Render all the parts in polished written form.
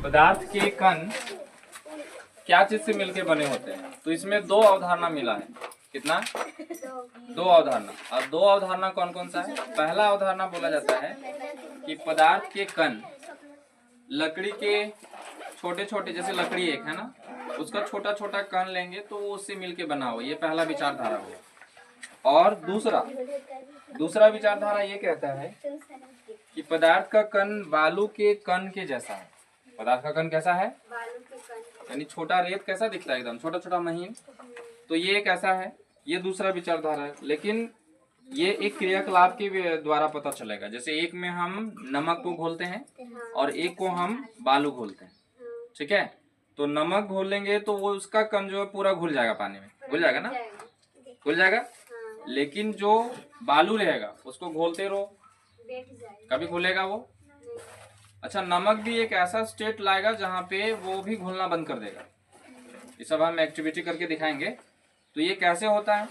पदार्थ के कण क्या चीज से मिलकर बने होते हैं? तो इसमें दो अवधारणा मिला है। कितना? दो अवधारणा। और दो अवधारणा कौन कौन सा है? पहला अवधारणा बोला जाता है कि पदार्थ के कण लकड़ी के छोटे छोटे, जैसे लकड़ी एक है ना, उसका छोटा छोटा कण लेंगे तो वो उससे मिलके बना हो। ये पहला विचारधारा हो। और दूसरा विचारधारा ये कहता है कि पदार्थ का कण बालू के कण के जैसा है। पदार्थ का कण कैसा है? यानी छोटा रेत कैसा दिखता है, एकदम छोटा छोटा महीन। तो ये कैसा है? ये दूसरा विचारधारा है। लेकिन ये एक क्रियाकलाप के द्वारा पता चलेगा। जैसे एक में हम नमक को घोलते हैं और एक को हम बालू घोलते हैं, ठीक है। तो नमक घोलेंगे तो वो उसका कण जो है पूरा घुल जाएगा, पानी में घुल जाएगा ना, घुल जाएगा। लेकिन जो बालू रहेगा उसको घोलते रहो, कभी घुलेगा वो? अच्छा, नमक भी एक ऐसा स्टेट लाएगा जहाँ पे वो भी घुलना बंद कर देगा। ये सब हम एक्टिविटी करके दिखाएंगे। तो ये कैसे होता है?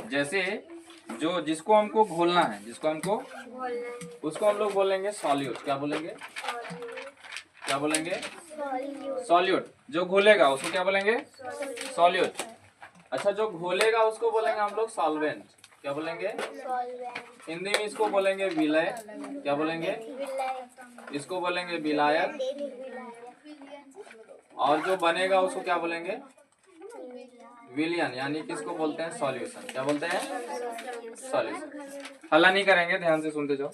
जैसे जो जिसको हमको घोलना है, उसको हम लोग बोलेंगे सॉल्यूट। क्या बोलेंगे? क्या बोलेंगे? सॉल्यूट। जो घोलेगा उसको क्या बोलेंगे? सॉल्यूट। अच्छा, जो घोलेगा उसको बोलेंगे हम लोग सॉल्वेंट। क्या बोलेंगे? हिंदी में इसको बोलेंगे विलय। क्या बोलेंगे? इसको बोलेंगे विलायक। और जो बनेगा उसको क्या बोलेंगे? विलियन। यानी किसको बोलते हैं? सॉल्यूशन। क्या बोलते हैं? सॉल्यूशन। हल्ला नहीं करेंगे, ध्यान से सुनते जाओ।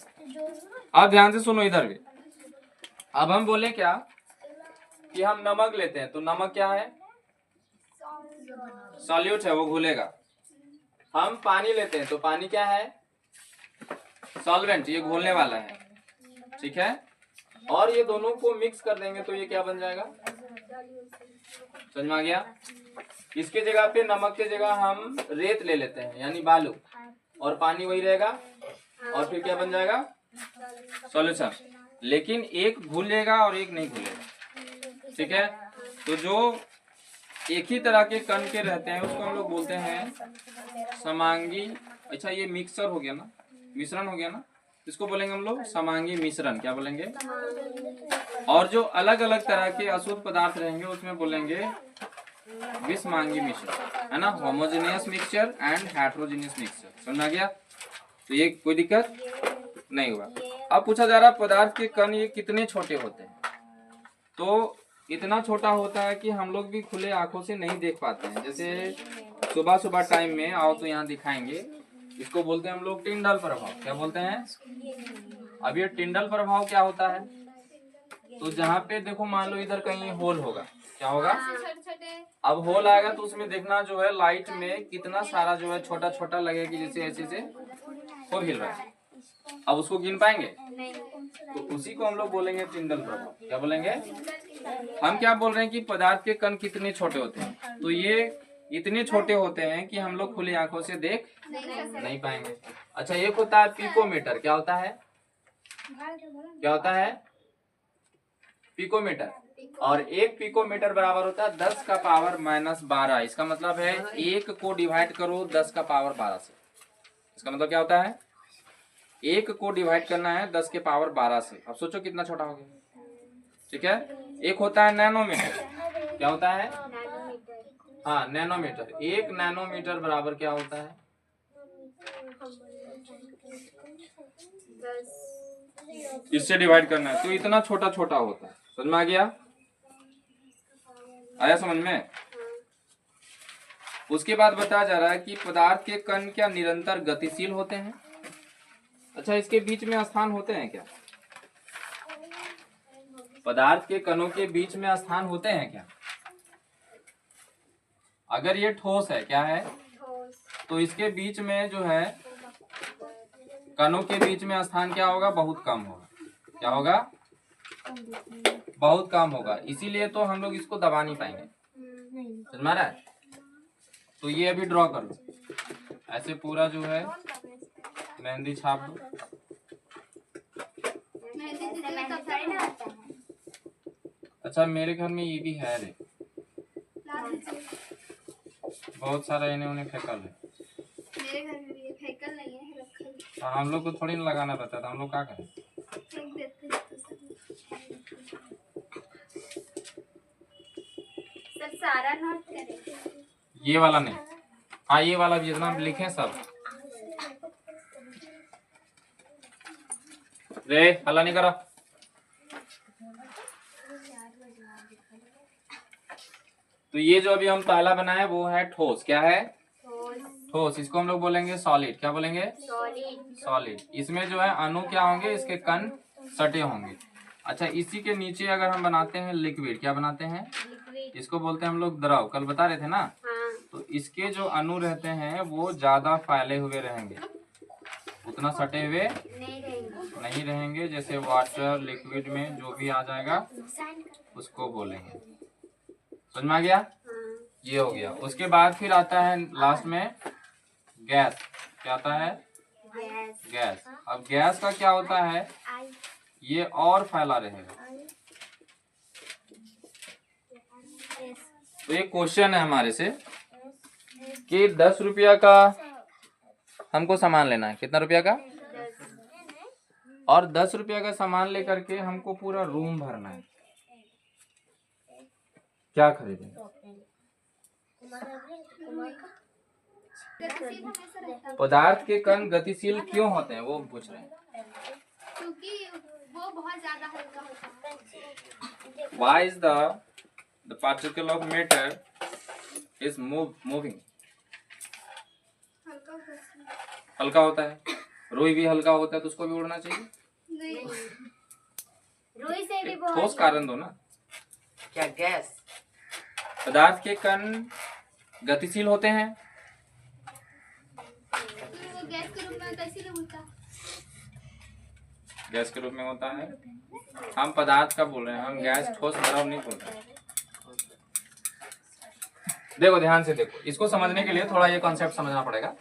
आप ध्यान से सुनो इधर भी। अब हम बोले क्या कि हम नमक लेते हैं, तो नमक क्या है? सॉल्यूट है, वो घुलेगा। हम पानी लेते हैं तो पानी क्या है? सॉल्वेंट, ये घोलने वाला है, ठीक है। और ये दोनों को मिक्स कर देंगे तो ये क्या बन जाएगा? समझ में आ गया? इसके जगह पे, नमक के जगह हम रेत ले लेते हैं यानी बालू, और पानी वही रहेगा, और फिर क्या बन जाएगा? सॉल्यूशन। लेकिन एक घुलेगा और एक नहीं घुलेगा, ठीक है। तो जो एक ही तरह के कण के रहते हैं उसको हम लोग बोलते हैं समांगी। अच्छा, ये मिक्सर हो गया ना, मिश्रण हो गया ना, इसको बोलेंगे हम लोग समांगी मिश्रण। क्या बोलेंगे? और जो अलग अलग तरह के अशुद्ध पदार्थ रहेंगे उसमें बोलेंगे विषमांगी मिश्रण, है ना। Homogeneous mixture and heterogeneous mixture. समझ आ गया? तो ये कोई दिक्कत नहीं हुआ। अब पूछा जा रहा पदार्थ के कण ये कितने छोटे होते हैं? तो इतना छोटा होता है कि हम लोग भी खुले आंखों से नहीं देख पाते हैं। जैसे सुबह सुबह टाइम में आओ तो यहाँ दिखाएंगे, इसको बोलते हैं हम लोग टिंडल प्रभाव। क्या बोलते हैं? अब ये टिंडल प्रभाव क्या होता है? तो जहाँ पे देखो, मान लो इधर कहीं होल होगा, क्या होगा? अब होल आएगा तो उसमें देखना जो है लाइट में कितना सारा जो है छोटा छोटा लगेगा, जैसे ऐसे से हो हिल रहा है। अब उसको गिन पाएंगे? तो उसी को हम लोग बोलेंगे टिंडल प्रभाव। क्या बोलेंगे? हम क्या बोल रहे हैं कि पदार्थ के कण कितने छोटे होते हैं? तो ये इतने छोटे होते हैं कि हम लोग खुली आंखों से देख नहीं पाएंगे। अच्छा, एक होता है पिकोमीटर। क्या होता है? क्या होता है? पिकोमीटर। और एक पिकोमीटर बराबर होता है 10 का पावर -12। इसका मतलब है एक को डिवाइड करो 10 का पावर 12 से। इसका मतलब क्या होता है? एक को डिवाइड करना है 10 के पावर 12 से। अब सोचो कितना छोटा हो गया, ठीक है। एक होता है नैनोमीटर। क्या होता है? हाँ, नैनोमीटर। एक नैनोमीटर बराबर क्या होता है? इससे डिवाइड करना है तो इतना छोटा छोटा होता है। समझ में आ गया? आया समझ में? उसके बाद बताया जा रहा है कि पदार्थ के कण क्या निरंतर गतिशील होते हैं? अच्छा, इसके बीच में स्थान होते हैं क्या? पदार्थ के कणों के बीच में स्थान होते हैं क्या? अगर ये ठोस है, क्या है? तो इसके बीच में जो है कणों के बीच में स्थान क्या होगा? बहुत कम होगा। क्या होगा? बहुत कम होगा। इसीलिए तो हम लोग इसको दबा नहीं पाएंगे। समझ में आ रहा है? तो ये अभी ड्रॉ कर लो, ऐसे पूरा जो है मेहंदी छाप दो। अच्छा, मेरे घर में ये भी है रे, बहुत सारा इन्हें उन्हें फेंकल है। मेरे घर में भी फेंकल नहीं है, रखल। हम लोग को थोड़ी ना लगाना रहता था, हम लोग क्या करें? फेंक देते हैं। सारा नोट करेंगे। ये वाला नहीं, हाँ ये वाला भी जितना हम लिखे सब। रे हल्ला नहीं करो। तो ये जो अभी हम पहला बनाए वो है ठोस। क्या है? ठोस। इसको हम लोग बोलेंगे सॉलिड। क्या बोलेंगे? सॉलिड। इसमें जो है अणु क्या होंगे? इसके कण सटे होंगे। अच्छा, इसी के नीचे अगर हम बनाते हैं लिक्विड, क्या बनाते हैं? इसको बोलते हैं हम लोग द्रव। कल बता रहे थे ना। तो इसके जो अणु रहते हैं वो ज्यादा फैले हुए रहेंगे, उतना सटे हुए नहीं रहेंगे। जैसे वाटर, लिक्विड में जो भी आ जाएगा उसको बोलेंगे। समझ में आ गया? ये हो गया। उसके बाद फिर आता है लास्ट में गैस। क्या आता है? गैस। अब गैस का क्या होता है? ये और फैला रहेगा। तो एक क्वेश्चन है हमारे से कि 10 रुपया का हमको सामान लेना है। कितना रुपया का? और 10 रुपया का सामान लेकर के हमको पूरा रूम भरना है। क्या खरीदें? पदार्थ के कण गतिशील क्यों होते हैं वो पूछ रहे हैं। क्योंकि वो बहुत ज्यादा हल्का होता है। Why is the particle of matter is moving? हल्का होता है। रुई भी हल्का होता है तो उसको भी उड़ना चाहिए। नहीं, रुई से भी बहुत ठोस कारण दो ना। क्या गैस? पदार्थ के कण गतिशील होते हैं। तो वो गैस के रूप में कैसे होता है? गैस के रूप में होता है। हम पदार्थ का बोल रहे हैं, हम गैस, ठोस, द्रव नहीं बोल रहे हैं। देखो ध्यान से देखो, इसको समझने के लिए थोड़ा ये कॉन्सेप्ट समझना पड़ेगा।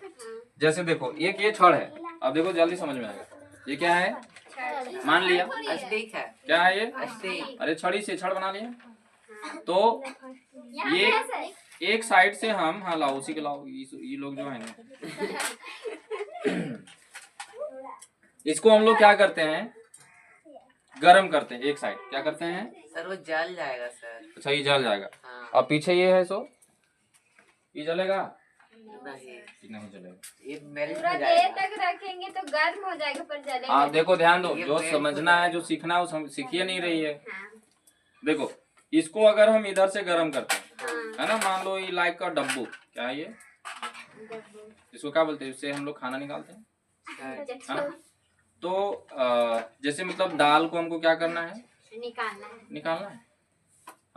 जैसे देखो, एक ये छड़ है। अब देखो जल्दी समझ में आएगा। ये क्या है? मान लिया स्टिक है। क्या है ये? स्टिक। अरे छड़ी से छड़ बना लिया। तो ये एक साइड से हम, हाँ लाओ उसी के लाओ, ये लोग जो है ना, इसको हम लोग क्या करते हैं? गरम करते हैं। एक साइड क्या करते हैं? सर वो जल जाएगा सर। अच्छा, ये जल जाएगा। हाँ। अब पीछे ये है, सो ये जलेगा नहीं जलेगा। ये मेल्ट पूरा हो देर जाएगा। तक रखेंगे तो गर्म हो जाएगा पर जलेगा। हाँ देखो ध्यान दो, ये जो मेल्ट समझना हो है, जो सीखना है वो सीखिए नहीं रही है। हाँ। देखो, इसको अगर हम इधर से गर्म करते हैं, हाँ। है ना, मान लो ये लाइक का डब्बू, क्या है ये? इसको क्या बोलते हैं? इससे हम लोग खाना निकालते हैं, है ना? तो जैसे मतलब दाल को हमको क्या करना है? निकालना है।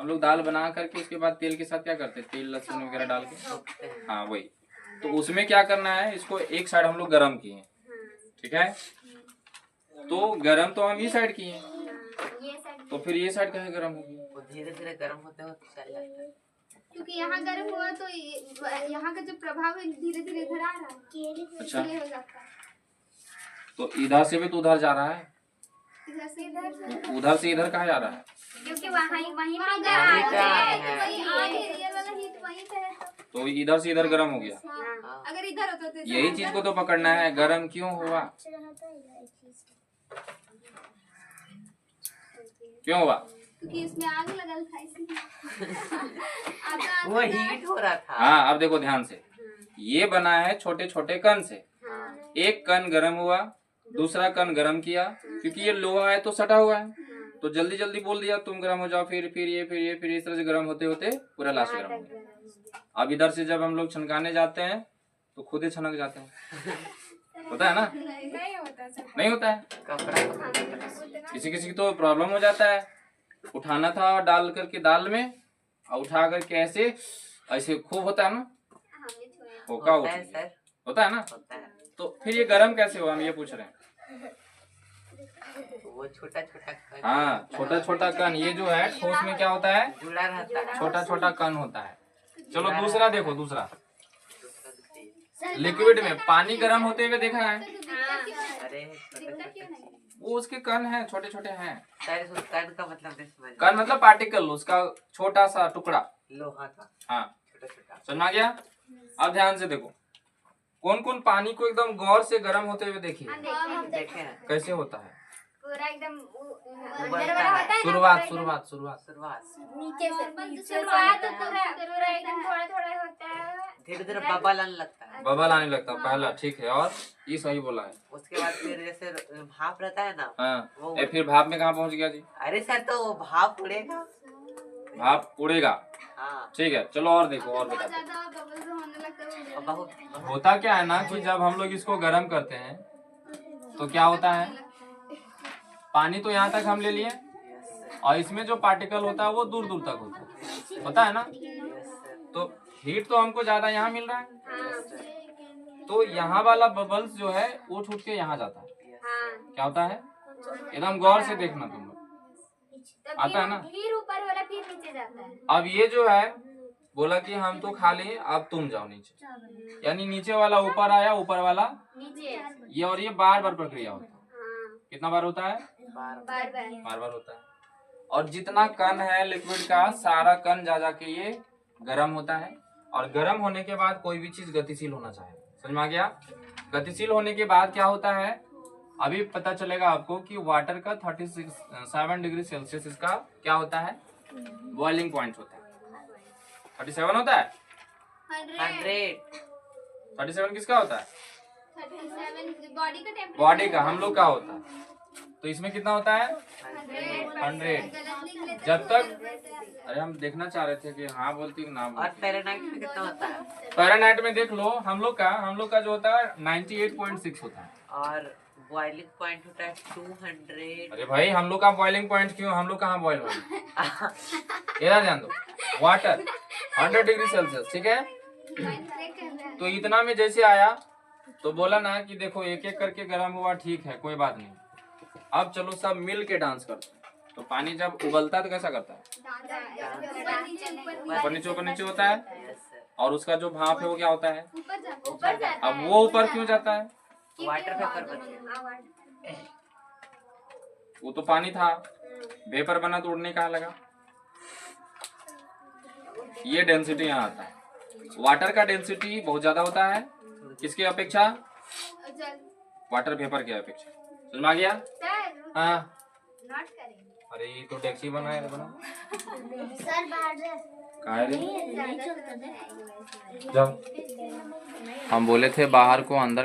हम लोग दाल बना करके उसके बाद तेल के साथ क्या करते हैं? तेल, लहसुन वगैरह डाल के, हाँ वही। तो उसमें क्या करना है? इसको एक साइड हम लोग गरम किए हैं, ठीक है? तो गरम तो हम ये साइड किए हैं, तो फिर ये साइड कहीं गरम होगी? वो धीरे धीरे गर्म होते होते चल जाता है। क्योंकि यहाँ गर्म हुआ तो यहाँ का जो प्रभाव है धीरे धीरे इधर आ रहा है। अच्छा, इसलिए हो जाता है। तो इधर से भी तो उधर जा रहा है, इधर से इधर, उधर से इधर कहाँ जा रहा है? क्योंकि वहीं वहीं पे पे आगे रियल वाला हीट वहीं पे है। तो इधर से इधर गर्म हो गया। हाँ। अगर इधर होता तो यही चीज को तो पकड़ना है, गर्म क्यों हुआ? क्यों हुआ? क्योंकि इसमें आग लगल था इसलिए। वो हीट हो रहा था। हाँ, अब देखो ध्यान से, ये बना है छोटे छोटे कण से। एक कण गर्म हुआ, दूसरा कण गर्म किया, क्योंकि ये लोहा है तो सटा हुआ है, तो जल्दी जल्दी बोल दिया तुम गर्म हो जाओ, फिर इस तरह से गर्म होते होते पूरा लास्ट गर्म हो गया। अब इधर से जब हम लोग छनकाने जाते हैं तो खुद ही छनक जाते हैं। होता है ना? नहीं होता है। किसी किसी की तो प्रॉब्लम हो जाता है, उठाना था डाल करके दाल में, और उठा करके ऐसे ऐसे खूब होता है ना, होका होता है सर। होता है ना? होता है। तो फिर ये गर्म कैसे हुआ, हम ये पूछ रहे हैं। वो छोटा छोटा हाँ, छोटा छोटा कण। ये जो है ठोस में क्या होता है? जुड़ा रहता है। छोटा छोटा कण होता है। चलो दूसरा देखो, दूसरा लिक्विड में पानी गर्म होते हुए देखा है? अरे वो उसके कण हैं, छोटे छोटे हैं। सर उस कण का मतलब नहीं समझ। कण मतलब पार्टिकल, उसका छोटा सा टुकड़ा। लोहा का हाँ, छोटा छोटा। समझ में आ गया? अब ध्यान से देखो, कौन कौन पानी को एकदम गौर से गर्म होते हुए देखिए, देखे हैं। कैसे होता है? पूरा एकदम उबलता है। शुरुआत शुरुआत शुरुआत शुरुआत नीचे से शुरुआत तो पूरा एकदम थोड़ा थोड़ा होता है। धीरे धीरे बबल आने लगता है। बबल आने लगता है पहला, ठीक है। और ये सही बोला है। उसके बाद फिर जैसे भाप रहता है ना, हाँ, वो फिर भाप में कहाँ पहुंच गया जी? अरे सर तो वो भाप उड़ेगा। भाप उड़ेगा, हाँ, ठीक है। चलो और देखो, और बहुत बता। ज्यादा बबल्स होने लगता है। और बहुत होता क्या है ना कि जब हम लोग इसको गर्म करते हैं तो क्या होता है, पानी तो यहाँ तक हम ले लिए और इसमें जो पार्टिकल होता है वो दूर दूर तक होता है ना। तो हीट तो हमको ज्यादा यहाँ मिल रहा है, तो यहाँ वाला बबल्स जो है वो छूट के यहाँ जाता है। क्या होता है, एकदम गौर से देखना तुम लोग, आता है ना। फिर ऊपर वाला फिर नीचे जाता है। अब ये जो है बोला कि हम तो खा लिए, अब तुम जाओ नीचे, यानी नीचे वाला ऊपर आया, ऊपर वाला नीचे। ये, और ये बार बार प्रक्रिया होता है। कितना बार होता है? बार बार बार। बार बार होता है। और जितना कण है लिक्विड का, सारा कण जा जाके ये गर्म होता है, और गर्म होने के बाद कोई भी चीज गतिशील होना चाहिए। समझ में आ गया? गतिशील होने के बाद क्या होता है, अभी पता चलेगा आपको कि वाटर का 37 डिग्री सेल्सियस इसका क्या होता है, बॉइलिंग पॉइंट होता है। 37 होता है। 100 37 किसका होता है? 37 बॉडी का टेम्परेचर। बॉडी का, हम लोग का होता है। तो इसमें कितना होता है? 100। जब तक, अरे हम देखना चाह रहे थे कि हाँ बोलती ना और बोलती। फ़ारेनहाइट में कितना होता है? फ़ारेनहाइट में देख लो, हम लोग का जो होता है 98.6 होता है। और बॉइलिंग पॉइंट होता है 200। अरे भाई हम लोग का बॉइलिंग पॉइंट क्यों, हम लोग कहाँ बॉइल हो, इधर ध्यान दो। वाटर 100 डिग्री सेल्सियस, ठीक है। तो इतना में जैसे आया तो बोला ना कि देखो एक एक करके गर्म हुआ, ठीक है कोई बात नहीं। अब चलो सब मिल के डांस करते हैं। तो पानी जब उबलता है तो कैसा करता है, ऊपर नीचे होता है, यस सर। और उसका जो भाप है वो क्या होता है, ऊपर जाता अब वो ऊपर क्यों जाता है, वाटर पेपर बचे। वो तो पानी था, वेपर बना तो उड़ने कहाँ लगा। ये डेंसिटी यहाँ आता है। वाटर का डेंसिटी बहुत ज्यादा होता है किसके अपेक्षा, वाटर वेपर के अपेक्षा। समझ में आ गया? हाँ। नोट करेंगे। अरे ये तो डेक्सी बनाया बना सर बाहर से कहा रे, जाओ। हम बोले थे बाहर को अंदर